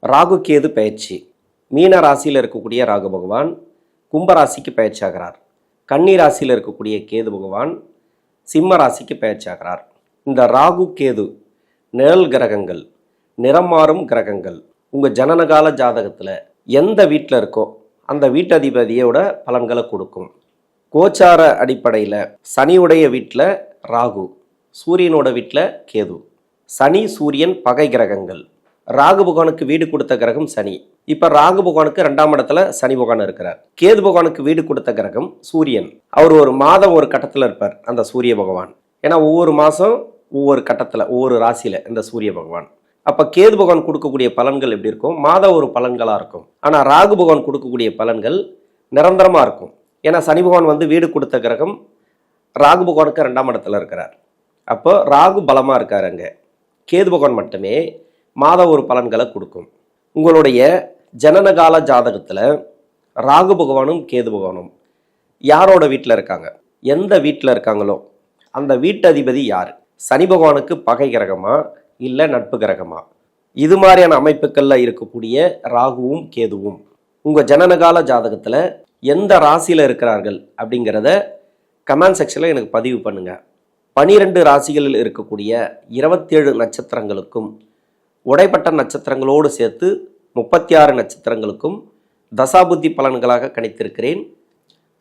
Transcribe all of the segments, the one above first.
ராகு கேது பயிற்சி. மீன ராசியில் இருக்கக்கூடிய ராகு பகவான் கும்ப ராசிக்கு பயிற்சி ஆகிறார். கன்னி ராசியில் இருக்கக்கூடிய கேது பகவான் சிம்ம ராசிக்கு பயிற்சி ஆகிறார். இந்த ராகு கேது நிழல் கிரகங்கள், நிறம் மாறும் கிரகங்கள். உங்கள் ஜனனகால ஜாதகத்தில் எந்த வீட்டில் இருக்கோ அந்த வீட்டதிபதியோட பலன்களை கொடுக்கும். கோச்சார அடிப்படையில் சனியுடைய வீட்டில் ராகு, சூரியனோட வீட்டில் கேது. சனி சூரியன் பகை கிரகங்கள். ராகு பகவானுக்கு வீடு கொடுத்த கிரகம் சனி. இப்போ ராகு பகவானுக்கு 2ஆம் இடத்துல சனி பகவான் இருக்கிறார். கேது பகவானுக்கு வீடு கொடுத்த கிரகம் சூரியன். அவர் ஒரு மாதம் ஒரு கட்டத்தில் இருப்பார் அந்த சூரிய பகவான். ஏன்னா ஒவ்வொரு மாதம் ஒவ்வொரு கட்டத்தில் ஒவ்வொரு ராசியில் இந்த சூரிய பகவான். அப்போ கேது பகவான் கொடுக்கக்கூடிய பலன்கள் எப்படி இருக்கும்? மாத ஒரு பலன்களாக இருக்கும். ஆனால் ராகு பகவான் கொடுக்கக்கூடிய பலன்கள் நிரந்தரமாக இருக்கும். ஏன்னா சனி பகவான் வீடு கொடுத்த கிரகம் ராகு பகவானுக்கு 2ஆம் இடத்துல இருக்கிறார். அப்போ ராகு பலமாக இருக்கார். அங்கே கேது பகவான் மட்டுமே மாத ஒரு பலன்களை கொடுக்கும். உங்களுடைய ஜனனகால ஜாதகத்தில் ராகு பகவானும் கேது பகவானும் யாரோட வீட்டில் இருக்காங்க, எந்த வீட்டில் இருக்காங்களோ அந்த வீட்டதிபதி யார்? சனி பகவானுக்கு பகை கிரகமா இல்லை நட்பு கிரகமா? இது மாதிரியான அமைப்புகளில் இருக்கக்கூடிய ராகுவும் கேதுவும் உங்கள் ஜனனகால ஜாதகத்தில் எந்த ராசியில் இருக்கிறார்கள் அப்படிங்கிறத கமெண்ட் செக்ஷனில் எனக்கு பதிவு பண்ணுங்கள். 12 ராசிகளில் இருக்கக்கூடிய 27 நட்சத்திரங்களுக்கும் உடைப்பட்ட நட்சத்திரங்களோடு சேர்த்து 36 நட்சத்திரங்களுக்கும் தசாபுத்தி பலன்களாக கணித்திருக்கிறேன்.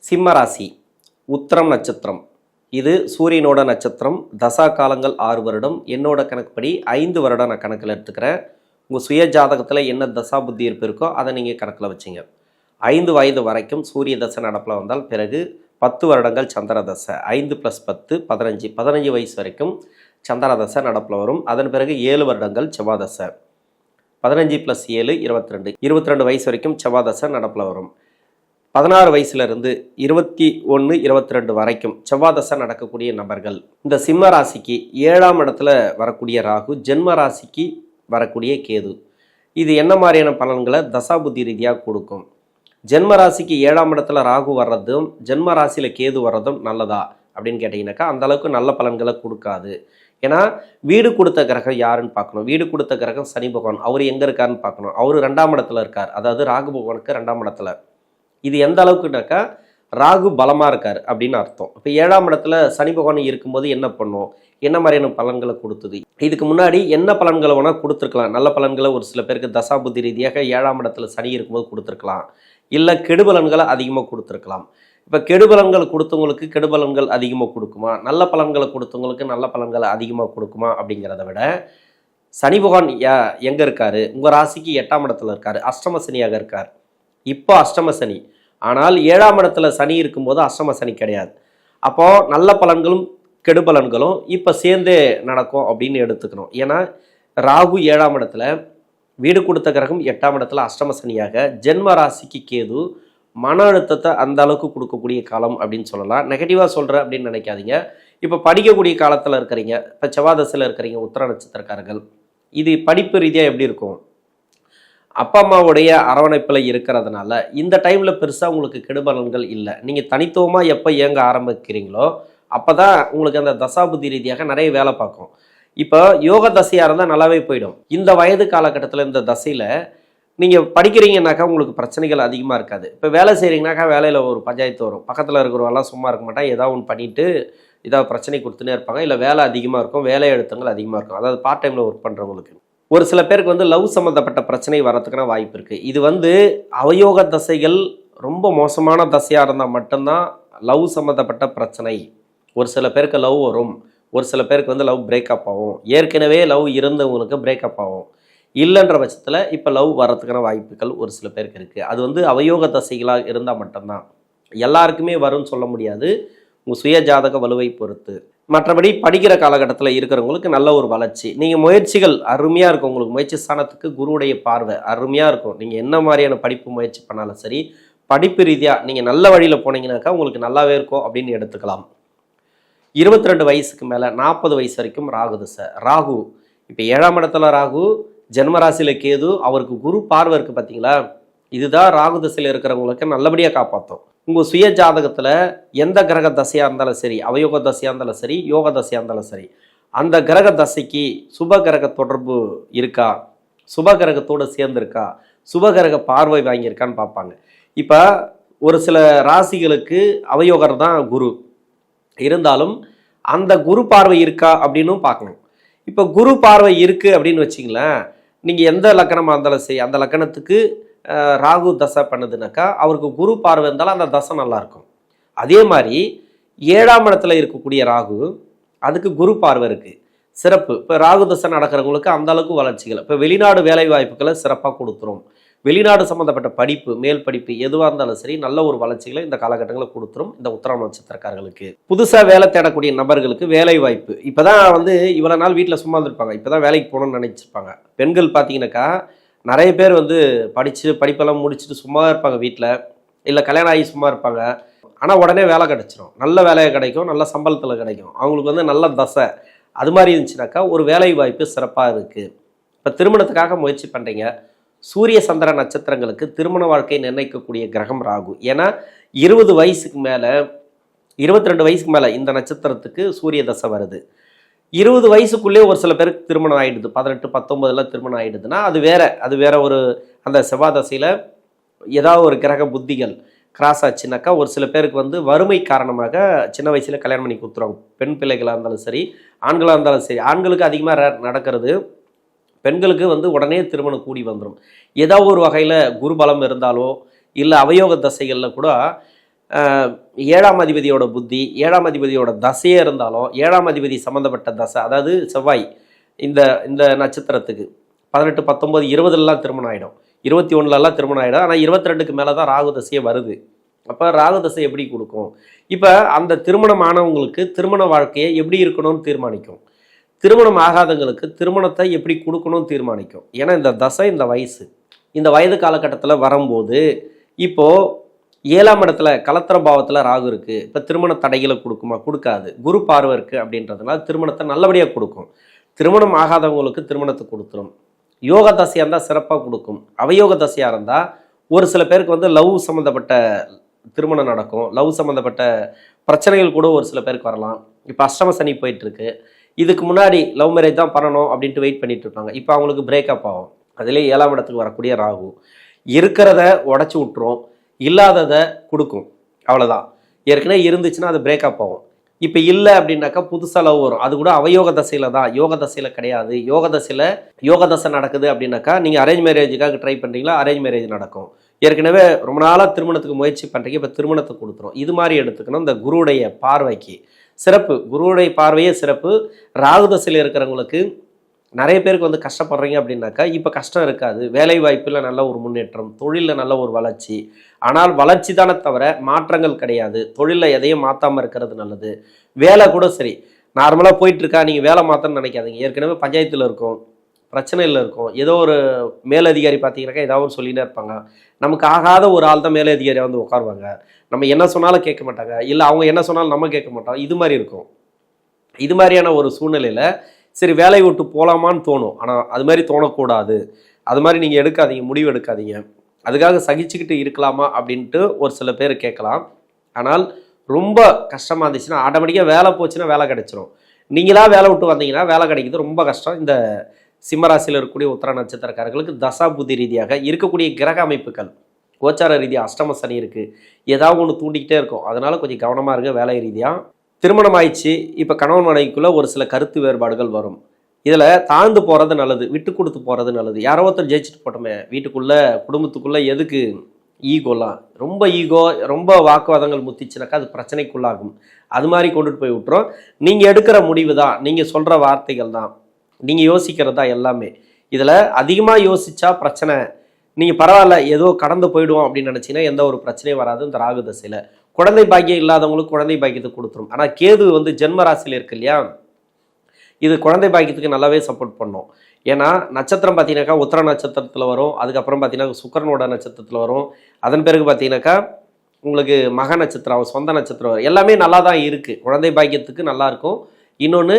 சிம்ம ராசி உத்திரம் நட்சத்திரம், இது சூரியனோட நட்சத்திரம். தசா காலங்கள் 6 வருடம். என்னோட கணக்குப்படி 5 வருடம் நான் கணக்கில் எடுத்துக்கிறேன். உங்கள் சுய ஜாதகத்தில் என்ன தசாபுத்தி இருப்பு இருக்கோ அதை நீங்கள் கணக்கில் வச்சிங்க. 5 வயது வரைக்கும் சூரிய தசை நடப்பில் வந்தால் பிறகு 10 வருடங்கள் சந்திர தசை. 5 + 10 15 வயசு வரைக்கும் சந்திர தசை நடப்பில் வரும். அதன் பிறகு 7 வருடங்கள் செவ்வாய் தசை. 15 + 7 22 வயசு வரைக்கும் செவ்வாய் தசை நடப்பில் வரும். 16 வயசுலேருந்து 21 22 வரைக்கும் செவ்வாய் தசை நடக்கக்கூடிய நபர்கள். இந்த சிம்ம ராசிக்கு 7ஆம் இடத்துல வரக்கூடிய ராகு, ஜென்ம ராசிக்கு வரக்கூடிய கேது, இது என்ன மாதிரியான பலன்களை தசாபுத்தி ரீதியாக கொடுக்கும்? ஜென்ம ராசிக்கு 7ஆம் இடத்துல ராகு வர்றதும் ஜென்ம ராசியில் கேது வர்றதும் நல்லதா அப்படின்னு கேட்டிங்கனாக்கா அந்த அளவுக்கு நல்ல பலன்களை கொடுக்காது. ஏன்னா வீடு கொடுத்த கிரகம் யாருன்னு பார்க்கணும். வீடு கொடுத்த கிரகம் சனி பகவான். அவர் எங்கே இருக்காருன்னு பார்க்கணும். அவர் 2ஆம் இடத்துல இருக்கார். அதாவது ராகு பகவானுக்கு 2ஆம் இடத்துல. இது எந்த அளவுக்குனாக்கா ராகு பலமாக இருக்கார் அப்படின்னு அர்த்தம். இப்போ 7ஆம் இடத்துல சனி பகவான் இருக்கும்போது என்ன பண்ணும், என்ன மாதிரியான பலன்களை கொடுத்தது? இதுக்கு முன்னாடி என்ன பலன்களை வேணால் கொடுத்துருக்கலாம். நல்ல பலன்களை ஒரு சில பேருக்கு தசாபுத்தி ரீதியாக 7ஆம் இடத்துல சனி இருக்கும்போது கொடுத்துருக்கலாம். இல்லை கெடுபலன்களை அதிகமாக கொடுத்துருக்கலாம். இப்போ கெடுபலன்கள் கொடுத்தவங்களுக்கு கெடுபலன்கள் அதிகமாக கொடுக்குமா, நல்ல பலன்களை கொடுத்தவங்களுக்கு நல்ல பலன்களை அதிகமாக கொடுக்குமா அப்படிங்கிறத விட சனி பகவான் எங்கே இருக்கார்? உங்கள் ராசிக்கு 8ஆம் இடத்துல இருக்கார். அஷ்டம சனியாக இருக்கார். இப்போ அஷ்டம சனி. ஆனால் 7ஆம் இடத்துல சனி இருக்கும்போது அஷ்டம சனி கிடையாது. அப்போது நல்ல பலன்களும் கெடுபலன்களும் இப்போ சேர்ந்தே நடக்கும் அப்படின்னு எடுத்துக்கணும். ஏன்னா ராகு 7ஆம் இடத்துல, வீடு கொடுத்த கிரகம் 8ஆம் இடத்துல அஷ்டம சனியாக, ஜென்ம ராசிக்கு கேது மன அழுத்தத்தை அந்த அளவுக்கு கொடுக்கக்கூடிய காலம் அப்படின்னு சொல்லலாம். நெகட்டிவாக சொல்கிறேன் அப்படின்னு நினைக்காதீங்க. இப்போ படிக்கக்கூடிய காலத்தில் இருக்கிறீங்க, இப்போ செவ்வாதசையில் இருக்கிறீங்க, உத்திர நட்சத்திரக்காரர்கள், இது படிப்பு ரீதியாக எப்படி இருக்கும்? அப்பா அம்மாவுடைய அரவணைப்பில் இருக்கிறதுனால இந்த டைமில் பெருசாக உங்களுக்கு கெடுபலன்கள் இல்லை. நீங்கள் தனித்துவமாக எப்போ இயங்க ஆரம்பிக்கிறீங்களோ அப்போ தான் உங்களுக்கு அந்த தசாபுத்தி ரீதியாக நிறைய வேலை பார்க்கும். இப்போ யோக தசையாக இருந்தால் நல்லாவே போயிடும். இந்த வயது காலகட்டத்தில் இந்த தசையில் நீங்கள் படிக்கிறீங்கன்னாக்கா உங்களுக்கு பிரச்சனைகள் அதிகமாக இருக்காது. இப்போ வேலை செய்கிறீங்கனாக்கா வேலையில் ஒரு பஞ்சாயத்து வரும். பக்கத்தில் இருக்கிறவெல்லாம் சும்மா இருக்க மாட்டான், ஏதாவது ஒன்று பண்ணிவிட்டு ஏதாவது பிரச்சனை கொடுத்துனே இருப்பாங்க. இல்லை வேலை அதிகமாக இருக்கும், வேலை அழுத்தங்கள் அதிகமாக இருக்கும். அதாவது பார்ட் டைமில் ஒர்க் பண்ணுறவங்களுக்கு. ஒரு சில பேருக்கு லவ் சம்மந்தப்பட்ட பிரச்சனை வரதுக்கான வாய்ப்பு இருக்குது. இது அவயோக தசைகள் ரொம்ப மோசமான தசையாக இருந்தால் மட்டும்தான் லவ் சம்மந்தப்பட்ட பிரச்சனை. ஒரு சில பேருக்கு லவ் வரும், ஒரு சில பேருக்கு லவ் பிரேக்கப் ஆகும். ஏற்கனவே லவ் இருந்தவங்களுக்கு பிரேக்கப் ஆகும். இல்லைன்ற பட்சத்தில் இப்போ லவ் வரத்துக்கான வாய்ப்புகள் ஒரு சில பேருக்கு இருக்குது. அது அவயோக தசைகளாக இருந்தால் மட்டும்தான். எல்லாருக்குமே வரும்னு சொல்ல முடியாது, உங்கள் சுய ஜாதக வலுவை பொறுத்து. மற்றபடி படிக்கிற காலகட்டத்தில் இருக்கிறவங்களுக்கு நல்ல ஒரு வளர்ச்சி. நீங்கள் முயற்சிகள் அருமையாக இருக்கும். உங்களுக்கு முயற்சி ஸ்தானத்துக்கு குருவுடைய பார்வை அருமையாக இருக்கும். நீங்கள் என்ன மாதிரியான படிப்பு முயற்சி பண்ணாலும் சரி, படிப்பு ரீதியாக நீங்கள் நல்ல வழியில் போனீங்கன்னாக்கா உங்களுக்கு நல்லாவே இருக்கும் அப்படின்னு எடுத்துக்கலாம். 22 வயசுக்கு மேலே 40 வயசு வரைக்கும் ராகு தசை. ராகு இப்போ 7ஆம் இடத்துல ராகு, ஜென்மராசியில் கேது, அவருக்கு குரு பார்வை இருக்குது பார்த்தீங்களா? இதுதான் ராகு தசையில் இருக்கிறவங்களுக்கு நல்லபடியாக காப்பாற்றும். உங்கள் சுய ஜாதகத்தில் எந்த கிரக தசையாக இருந்தாலும் சரி, அவயோக தசையாக இருந்தாலும் சரி, யோக தசையாக இருந்தாலும் சரி, அந்த கிரக தசைக்கு சுப கிரக தொடர்பு இருக்கா, சுபகிரகத்தோடு சேர்ந்திருக்கா, சுபகிரக பார்வை வாங்கியிருக்கான்னு பார்ப்பாங்க. இப்போ ஒரு சில ராசிகளுக்கு அவயோகர் தான் குரு இருந்தாலும் அந்த குரு பார்வை இருக்கா அப்படின்னும் பார்க்கணும். இப்போ குரு பார்வை இருக்குது அப்படின்னு வச்சிங்களேன், நீங்கள் எந்த லக்கணமாக இருந்தாலும் சரி அந்த லக்கணத்துக்கு ராகு தசை பண்ணுதுனாக்கா அவருக்கு குரு பார்வை இருந்தாலும் அந்த தசை நல்லாயிருக்கும். அதே மாதிரி 7ஆம் இடத்துல இருக்கக்கூடிய ராகு அதுக்கு குரு பார்வை இருக்குது, சிறப்பு. இப்போ ராகு தசை நடக்கிறவங்களுக்கு அந்த அளவுக்கு வளர்ச்சிகள், இப்போ வெளிநாடு வேலை வாய்ப்புகளை சிறப்பாக கொடுத்துரும். வெளிநாடு சம்மந்தப்பட்ட படிப்பு, மேல் படிப்பு எதுவாக இருந்தாலும் சரி நல்ல ஒரு வளர்ச்சிகளை இந்த காலகட்டங்களில் கொடுத்துரும் இந்த உத்திரம் நட்சத்திரக்காரர்களுக்கு. புதுசாக வேலை தேடக்கூடிய நபர்களுக்கு வேலை வாய்ப்பு. இப்போ தான் இவ்வளோ நாள் வீட்டில் சும்மா இருந்திருப்பாங்க, இப்போ தான் வேலைக்கு போகணும்னு நினச்சிருப்பாங்க. பெண்கள் பார்த்தீங்கன்னாக்கா நிறைய பேர் படிப்பெல்லாம் முடிச்சுட்டு சும்மா இருப்பாங்க வீட்டில், இல்லை கல்யாணம் ஆகி சும்மா இருப்பாங்க. ஆனால் உடனே வேலை கிடைச்சிரும், நல்ல வேலையை கிடைக்கும், நல்ல சம்பளத்தில் கிடைக்கும். அவங்களுக்கு நல்ல தசை அது மாதிரி இருந்துச்சுனாக்கா ஒரு வேலை வாய்ப்பு சிறப்பாக இருக்குது. இப்போ திருமணத்துக்காக முயற்சி பண்ணுறீங்க, சூரிய சந்திர நட்சத்திரங்களுக்கு திருமண வாழ்க்கையை நிர்ணயிக்கக்கூடிய கிரகம் ராகு. ஏன்னா 20 வயசுக்கு மேலே 22 வயசுக்கு மேலே இந்த நட்சத்திரத்துக்கு சூரிய தசை வருது. 20 வயசுக்குள்ளே ஒரு சில பேருக்கு திருமணம் ஆகிடுது, 18 19 திருமணம் ஆகிடுதுன்னா அது வேற ஒரு அந்த செவ்வாய் தசையில் ஏதாவது ஒரு கிரக புத்திகள் கிராஸ் ஆச்சுனாக்கா ஒரு சில பேருக்கு வறுமை காரணமாக சின்ன வயசில் கல்யாணம் பண்ணி கொடுத்துருவாங்க. பெண் பிள்ளைகளாக இருந்தாலும் சரி ஆண்களாக இருந்தாலும் சரி. ஆண்களுக்கு அதிகமாக நடக்கிறது, பெண்களுக்கு உடனே திருமணம் கூடி வந்துடும். ஏதாவது ஒரு வகையில் குருபலம் இருந்தாலோ இல்லை அவயோக தசைகளில் கூட 7ஆம் அதிபதியோட புத்தி 7ஆம் அதிபதியோட தசையே இருந்தாலும் 7ஆம் அதிபதி சம்மந்தப்பட்ட தசை, அதாவது செவ்வாய் இந்த நட்சத்திரத்துக்கு 18 19 20 திருமணம் ஆகிடும், 21 திருமணம் ஆகிடும். ஆனால் 22க்கு மேலே தான் ராகு தசையே வருது. அப்போ ராகு தசை எப்படி கொடுக்கும்? இப்போ அந்த திருமணம் ஆனவங்களுக்கு திருமண வாழ்க்கையை எப்படி இருக்கணும்னு தீர்மானிக்கும், திருமணம் ஆகாதவங்களுக்கு திருமணத்தை எப்படி கொடுக்கணும்னு தீர்மானிக்கும். ஏன்னா இந்த தசை இந்த வயது காலகட்டத்தில் வரும்போது இப்போது 7ஆம் இடத்துல கலத்திர பாவத்தில் ராகு இருக்குது. இப்போ திருமண தடைகளை கொடுக்குமா? கொடுக்காது. குரு பார்வை இருக்குது அப்படின்றதுனால திருமணத்தை நல்லபடியாக கொடுக்கும். திருமணம் ஆகாதவங்களுக்கு திருமணத்தை கொடுத்துரும். யோக தசையாக இருந்தால் சிறப்பாக கொடுக்கும். அவயோக தசையாக இருந்தால் ஒரு சில பேருக்கு லவ் சம்மந்தப்பட்ட திருமணம் நடக்கும், லவ் சம்மந்தப்பட்ட பிரச்சனைகள் கூட ஒரு சில பேருக்கு வரலாம். இப்போ அஷ்டம சனி போயிட்டுருக்கு, இதுக்கு முன்னாடி லவ் மேரேஜ் தான் பண்ணணும் அப்படின்ட்டு வெயிட் பண்ணிட்டு இருப்பாங்க, இப்போ அவங்களுக்கு பிரேக்கப் ஆகும். அதிலே 7ஆம் இடத்துக்கு வரக்கூடிய ராகு இருக்கிறத உடச்சி விட்டுரும், இல்லாததை கொடுக்கும், அவ்வளோதான். ஏற்கனவே இருந்துச்சுன்னா அது பிரேக்கப் ஆகும். இப்போ இல்லை அப்படின்னாக்கா புதுசாக லவ் வரும். அது கூட அவயோக தசையில் தான், யோக தசையில் கிடையாது. யோக தசை நடக்குது அப்படின்னாக்கா நீங்கள் அரேஞ்ச் மேரேஜுக்காக ட்ரை பண்ணுறீங்களா, அரேஞ்ச் மேரேஜ் நடக்கும். ஏற்கனவே ரொம்ப நாளாக திருமணத்துக்கு முயற்சி பண்ணுறீங்க, இப்போ திருமணத்தை கொடுத்துரும். இது மாதிரி எடுத்துக்கணும். இந்த குருவுடைய பார்வைக்கு சிறப்பு, குருவுடைய பார்வையே சிறப்பு. ராகு தசையில் இருக்கிறவங்களுக்கு நிறைய பேருக்கு கஷ்டப்படுறீங்க அப்படின்னாக்கா இப்போ கஷ்டம் இருக்காது. வேலை வாய்ப்பில் நல்ல ஒரு முன்னேற்றம், தொழிலில் நல்ல ஒரு வளர்ச்சி. ஆனால் வளர்ச்சி தானே தவிர மாற்றங்கள் கிடையாது. தொழிலில் எதையும் மாற்றாமல் இருக்கிறது நல்லது. வேலை கூட சரி நார்மலாக போயிட்டுருக்கா, நீங்கள் வேலை மாற்றணும்னு நினைக்காதீங்க. ஏற்கனவே பஞ்சாயத்தில் இருக்கும், பிரச்சனையில் இருக்கும். ஏதோ ஒரு மேலதிகாரி பார்த்தீங்கன்னாக்கா ஏதாவது சொல்லிகிட்டே இருப்பாங்க. நமக்கு ஆகாத ஒரு ஆள் தான் மேலதிகாரியாக உட்காருவாங்க. நம்ம என்ன சொன்னாலும் கேட்க மாட்டாங்க, இல்லை அவங்க என்ன சொன்னாலும் நம்ம கேட்க மாட்டோம். இது மாதிரி இருக்கும். இது மாதிரியான ஒரு சூழ்நிலையில் சரி வேலையை விட்டு போகலாமான்னு தோணும். ஆனால் அது மாதிரி தோணக்கூடாது. அது மாதிரி நீங்கள் எடுக்காதீங்க, முடிவு எடுக்காதீங்க. அதுக்காக சகிச்சுக்கிட்டு இருக்கலாமா அப்படின்ட்டு ஒரு சில பேர் கேட்கலாம். ஆனால் ரொம்ப கஷ்டமாக இருந்துச்சுன்னா ஆட்டோமேட்டிக்காக வேலை போச்சுன்னா வேலை கிடைச்சிரும். நீங்களாக வேலை விட்டு வந்தீங்கன்னா வேலை கிடைக்கிது ரொம்ப கஷ்டம். இந்த சிம்மராசியில் இருக்கக்கூடிய உத்திர நட்சத்திரக்காரர்களுக்கு தசா புத்தி ரீதியாக இருக்கக்கூடிய கிரக அமைப்புகள் கோச்சார ரீதியாக அஷ்டம சனி இருக்குது, ஏதாவது ஒன்று தூண்டிக்கிட்டே இருக்கும். அதனால் கொஞ்சம் கவனமாக இருங்க. வேலை ரீதியாக திருமணம் ஆயிடுச்சு, இப்போ கணவன் மனைவிக்குள்ளே ஒரு சில கருத்து வேறுபாடுகள் வரும். இதில் தாழ்ந்து போகிறது நல்லது, விட்டு கொடுத்து போகிறது நல்லது. யாரோ ஒருத்தர் ஜெயிச்சுட்டு போட்டோமே, வீட்டுக்குள்ளே குடும்பத்துக்குள்ளே எதுக்கு ஈகோலாம், ரொம்ப வாக்குவாதங்கள் முத்திச்சுனாக்கா அது பிரச்சனைக்குள்ளாகும். அது மாதிரி கொண்டுட்டு போய் விட்டுரும். நீங்கள் எடுக்கிற முடிவு தான், நீங்கள் சொல்கிற வார்த்தைகள் தான், நீங்கள் யோசிக்கிறது தான் எல்லாமே. இதில் அதிகமாக யோசித்தா பிரச்சனை. நீங்கள் பரவாயில்ல ஏதோ கடந்து போயிடுவோம் அப்படின்னு நினச்சிங்கன்னா எந்த ஒரு பிரச்சனையும் வராது. இந்த ராகு தசையில் குழந்தை பாக்கியம் இல்லாதவங்களுக்கு குழந்தை பாக்கியத்தை கொடுத்துரும். ஆனால் கேது ஜென்ம ராசியில் இருக்கு இல்லையா, இது குழந்தை பாக்கியத்துக்கு நல்லாவே சப்போர்ட் பண்ணும். ஏன்னா நட்சத்திரம் பார்த்தீங்கன்னாக்கா உத்திர நட்சத்திரத்தில் வரும், அதுக்கப்புறம் பார்த்தீங்கன்னா சுக்கிரனோட நட்சத்திரத்தில் வரும், அதன் பிறகு பார்த்தீங்கன்னாக்கா உங்களுக்கு மக நட்சத்திரம் சொந்த நட்சத்திரம் வரும். எல்லாமே நல்லா தான் இருக்குது, குழந்தை பாக்கியத்துக்கு நல்லாயிருக்கும். இன்னொன்று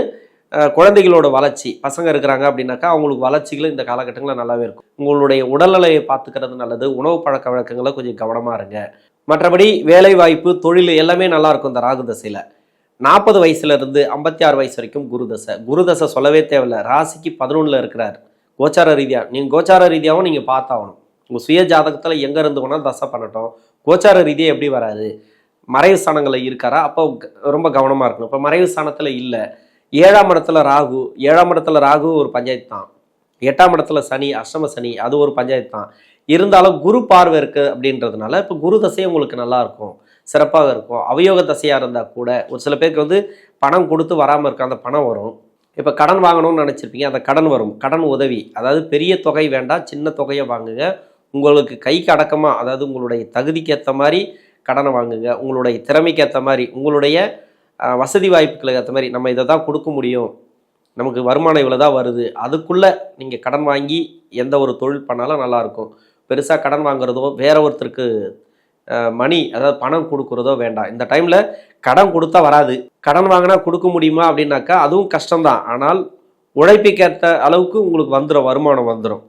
குழந்தைகளோட வளர்ச்சி, பசங்க இருக்கிறாங்க அப்படின்னாக்கா அவங்களுக்கு வளர்ச்சிகள் இந்த காலகட்டங்களில் நல்லாவே இருக்கும். உங்களுடைய உடல்நிலையை பார்த்துக்கிறது நல்லது. உணவு பழக்க வழக்கங்களை கொஞ்சம் கவனமாக இருங்க. மற்றபடி வேலை வாய்ப்பு தொழில் எல்லாமே நல்லாயிருக்கும். இந்த ராகு தசையில் 40 வயசுலேருந்து 56 வயசு வரைக்கும் குரு தசை சொல்லவே தேவையில்லை. ராசிக்கு 11 இருக்கிறார். கோச்சார ரீதியாக நீங்கள் கோச்சார ரீதியாகவும் நீங்கள் பார்த்தாகணும். உங்கள் சுய ஜாதகத்தில் எங்கே இருந்து வேணால் தசை பண்ணட்டும், கோச்சார ரீதியாக எப்படி வராது, மறைவு ஸ்தானங்களில் இருக்காரா, அப்போ ரொம்ப கவனமாக இருக்கணும். இப்போ மறைவு ஸ்தானத்தில் இல்லை, 7ஆம் இடத்துல ராகு, 7ஆம் இடத்துல ராகு ஒரு பஞ்சாயத்து தான், 8ஆம் இடத்துல சனி, அஷ்டம சனி, அது ஒரு பஞ்சாயத்து தான். இருந்தாலும் குரு பார்வை இருக்குது அப்படின்றதுனால இப்போ குரு தசையே உங்களுக்கு நல்லா இருக்கும், சிறப்பாக இருக்கும். அவயோக தசையாக இருந்தால் கூட ஒரு சில பேருக்கு வந்து பணம் கொடுத்து வராமல் இருக்க, அந்த பணம் வரும். இப்போ கடன் வாங்கணும்னு நினச்சிருப்பீங்க, அந்த கடன் வரும். கடன் உதவி, அதாவது பெரிய தொகை வேண்டாம், சின்ன தொகையை வாங்குங்க. உங்களுக்கு கைக்கு அடக்கமாக, அதாவது உங்களுடைய தகுதிக்கு ஏற்ற மாதிரி கடனை வாங்குங்க. உங்களுடைய திறமைக்கு ஏற்ற மாதிரி, உங்களுடைய வசதி வாய்ப்புகளுக்கு ஏற்ற மாதிரி, நம்ம இதை தான் கொடுக்க முடியும், நமக்கு வருமானம் இவ்வளோ தான் வருது, அதுக்குள்ளே நீங்கள் கடன் வாங்கி எந்த ஒரு தொழில் பண்ணாலும் நல்லாயிருக்கும். பெருசாக கடன் வாங்குறதோ வேற ஒருத்தருக்கு மணி, அதாவது பணம் கொடுக்குறதோ வேண்டாம். இந்த டைமில் கடன் கொடுத்தா வராது. கடன் வாங்கினா கொடுக்க முடியுமா அப்படின்னாக்கா அதுவும் கஷ்டம்தான். ஆனால் உழைப்புக்கேற்ற அளவுக்கு உங்களுக்கு வந்துடும், வருமானம் வந்துடும்.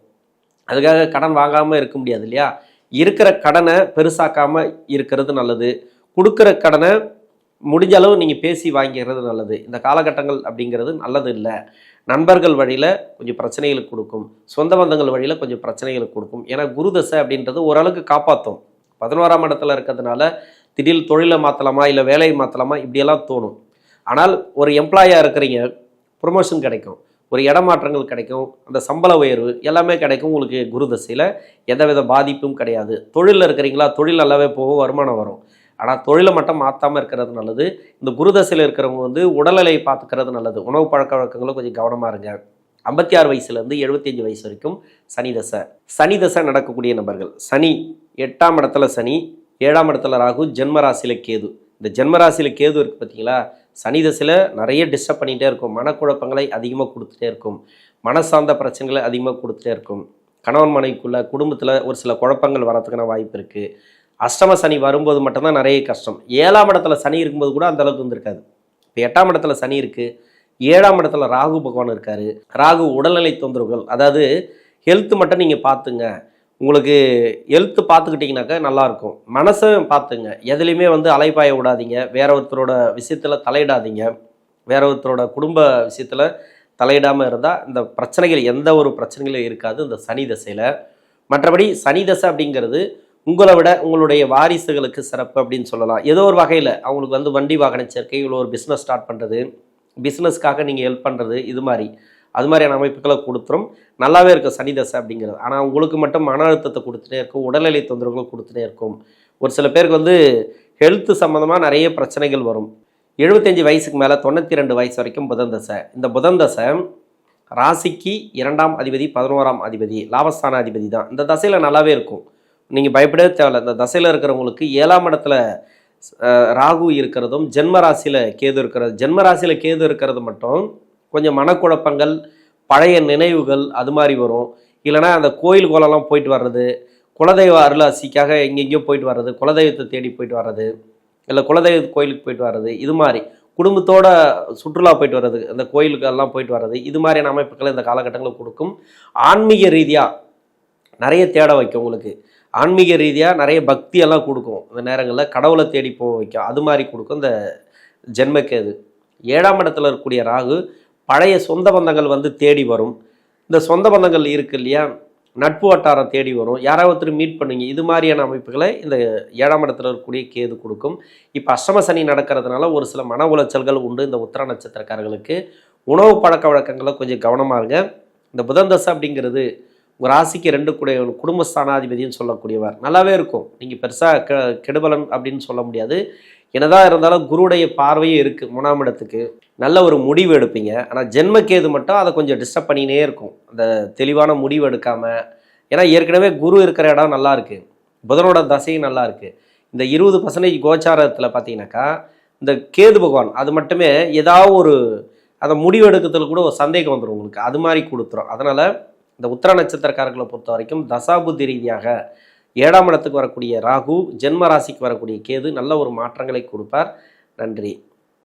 அதுக்காக கடன் வாங்காமல் இருக்க முடியாது இல்லையா? இருக்கிற கடனை பெருசாக்காமல் இருக்கிறது நல்லது. கொடுக்குற கடனை முடிஞ்ச அளவு நீங்கள் பேசி வாங்கிக்கிறது நல்லது. இந்த காலகட்டங்கள் அப்படிங்கிறது நல்லது இல்லை. நண்பர்கள் வழியில் கொஞ்சம் பிரச்சனைகளுக்கு கொடுக்கும், சொந்த பந்தங்கள் வழியில் கொஞ்சம் பிரச்சனைகளுக்கு கொடுக்கும். ஏன்னா குரு தசை அப்படின்றது ஓரளவுக்கு காப்பாற்றும். 11ஆம் இடத்துல இருக்கிறதுனால திடீர் தொழிலை மாற்றலாமா இல்லை வேலையை மாற்றலாமா இப்படியெல்லாம் தோணும். ஆனால் ஒரு எம்ப்ளாயாக இருக்கிறீங்க, ப்ரொமோஷன் கிடைக்கும், ஒரு இடமாற்றங்கள் கிடைக்கும், அந்த சம்பள உயர்வு எல்லாமே கிடைக்கும். உங்களுக்கு குரு தசையில் எந்தவித பாதிப்பும் கிடையாது. தொழிலில் இருக்கிறீங்களா, தொழில் நல்லாவே போகும், வருமானம் வரும். ஆனால் தொழிலை மட்டும் மாற்றாமல் இருக்கிறது நல்லது. இந்த குரு தசையில் இருக்கிறவங்க வந்து உடல்நிலையை பார்த்துக்கிறது நல்லது. உணவு பழக்க வழக்கங்களும் கொஞ்சம் கவனமாக இருங்க. 56 வயசுலேருந்து 75 வயசு வரைக்கும் சனி தசை. சனி தசை நடக்கக்கூடிய நபர்கள், சனி 8ஆம் இடத்துல சனி, 7ஆம் இடத்துல ராகு, ஜென்ம ராசியில் கேது. இந்த ஜென்ம ராசியில் கேது இருக்குது பார்த்தீங்களா, சனி தசையில் நிறைய டிஸ்டர்ப் பண்ணிகிட்டே இருக்கும். மனக்குழப்பங்களை அதிகமாக கொடுத்துட்டே இருக்கும், மன சார்ந்த பிரச்சனைகளை அதிகமாக கொடுத்துட்டே இருக்கும். கணவன் மனைவிக்குள்ள குடும்பத்தில் ஒரு சில குழப்பங்கள் வரதுக்கான வாய்ப்பு இருக்குது. அஷ்டம சனி வரும்போது மட்டும்தான் நிறைய கஷ்டம். 7ஆம் இடத்துல சனி இருக்கும்போது கூட அந்தளவுக்கு இருந்திருக்காது. இப்போ 8ஆம் இடத்துல சனி இருக்குது, 7ஆம் இடத்துல ராகு பகவான் இருக்கார். ராகு உடல்நிலை தொந்தரவுகள், அதாவது ஹெல்த்து மட்டும் நீங்கள் பார்த்துங்க. உங்களுக்கு ஹெல்த்து பார்த்துக்கிட்டிங்கனாக்கா நல்லாயிருக்கும். மனசை பார்த்துங்க. எதுலேயுமே வந்து அலைப்பாய விடாதீங்க. வேற ஒருத்தரோட விஷயத்தில் தலையிடாதீங்க. வேற ஒருத்தரோட குடும்ப விஷயத்தில் தலையிடாமல் இருந்தால் இந்த பிரச்சனைகள், எந்த ஒரு பிரச்சனைகளும் இருக்காது இந்த சனி தசையில். மற்றபடி சனி தசை அப்படிங்கிறது உங்களை விட உங்களுடைய வாரிசுகளுக்கு சிறப்பு அப்படின்னு சொல்லலாம். ஏதோ ஒரு வகையில் அவங்களுக்கு வந்து வண்டி வாகன சேர்க்கை, இவ்வளோ ஒரு பிஸ்னஸ் ஸ்டார்ட் பண்ணுறது, பிஸ்னஸ்க்காக நீங்கள் ஹெல்ப் பண்ணுறது, இது மாதிரி அது மாதிரியான அமைப்புகளை கொடுத்துரும். நல்லாவே இருக்கும் சனி தசை அப்படிங்கிறது. ஆனால் உங்களுக்கு மட்டும் மன அழுத்தத்தை கொடுத்துட்டே இருக்கும், உடல்நிலை தொந்தரவுகள் கொடுத்துட்டே இருக்கும். ஒரு சில பேருக்கு வந்து ஹெல்த்து சம்மந்தமாக நிறைய பிரச்சனைகள் வரும். 75 வயசுக்கு மேலே 92 வயசு வரைக்கும் புதன் தசை. இந்த புதன் தசை ராசிக்கு 2ஆம் அதிபதி, 11ஆம் அதிபதி, லாபஸ்தான அதிபதி தான். இந்த தசையில் நல்லாவே இருக்கும், நீங்கள் பயப்படவே தேவையில்லை. இந்த தசையில் இருக்கிறவங்களுக்கு 7ஆம் இடத்துல ராகு இருக்கிறதும், ஜென்ம ராசியில் கேது இருக்கிறது. ஜென்ம ராசியில் கேது இருக்கிறது மட்டும் கொஞ்சம் மனக்குழப்பங்கள், பழைய நினைவுகள் அது மாதிரி வரும். இல்லைனா அந்த கோயில் கோலம்லாம் போயிட்டு வர்றது, குலதெய்வ அருளாசிக்காக எங்கெங்கேயோ போயிட்டு வர்றது, குலதெய்வத்தை தேடி போயிட்டு வர்றது, இல்லை குலதெய்வ கோயிலுக்கு போயிட்டு வர்றது, இது மாதிரி குடும்பத்தோட சுற்றுலா போயிட்டு வர்றது, அந்த கோயிலுக்கெல்லாம் போயிட்டு வர்றது, இது மாதிரியான அமைப்புகளை இந்த காலகட்டங்களில் கொடுக்கும். ஆன்மீக ரீதியாக நிறைய தேட வைக்கும். உங்களுக்கு ஆன்மீக ரீதியாக நிறைய பக்தியெல்லாம் கொடுக்கும். இந்த நேரங்களில் கடவுளை தேடி போக வைக்கும், அது மாதிரி கொடுக்கும் இந்த ஜென்மக்கேது. 7ஆம் இடத்துல இருக்கக்கூடிய ராகு பழைய சொந்த பந்தங்கள் வந்து தேடி வரும். இந்த சொந்த பந்தங்கள் இருக்குது இல்லையா, நட்பு வட்டாரம் தேடி வரும், யாராவது ஒருத்தர் மீட் பண்ணுவீங்க. இது மாதிரியான அமைப்புகளை இந்த 7ஆம் இடத்துல இருக்கக்கூடிய கேது கொடுக்கும். இப்போ அஷ்டம சனி நடக்கிறதுனால ஒரு சில மன உளைச்சல்கள் உண்டு இந்த உத்திர நட்சத்திரக்காரர்களுக்கு. உணவு பழக்க வழக்கங்களை கொஞ்சம் கவனமாக இருங்க. இந்த புதன் தசை அப்படிங்கிறது உங்கள் ராசிக்கு 2 கூடிய குடும்பஸ்தானாதிபதினு சொல்லக்கூடியவர், நல்லாவே இருக்கும். நீங்கள் பெருசாக கெடுபலன் அப்படின்னு சொல்ல முடியாது. என்னதான் இருந்தாலும் குருவுடைய பார்வையே இருக்குது 3ஆம் இடத்துக்கு. நல்ல ஒரு முடிவு எடுப்பீங்க. ஆனால் ஜென்மக்கேது மட்டும் அதை கொஞ்சம் டிஸ்டர்ப் பண்ணினே இருக்கும், அந்த தெளிவான முடிவு எடுக்காமல். ஏன்னா ஏற்கனவே குரு இருக்கிற இடம் நல்லா இருக்குது, புதனோட தசையும் நல்லா இருக்குது. இந்த 20% கோச்சாரத்தில் பார்த்தீங்கன்னாக்கா இந்த கேது பகவான் அது மட்டுமே ஏதாவது ஒரு அதை முடிவு எடுக்கிறதுல கூட ஒரு சந்தேகம் வந்துடும் உங்களுக்கு, அது மாதிரி கொடுத்துரும். அதனால் இந்த உத்திர நட்சத்திரக்காரர்களை பொறுத்த வரைக்கும் தசாபுத்தி ரீதியாக 7ஆம் இடத்துக்கு வரக்கூடிய ராகு, ஜென்ம ராசிக்கு வரக்கூடிய கேது நல்ல ஒரு மாற்றங்களை கொடுப்பார். நன்றி.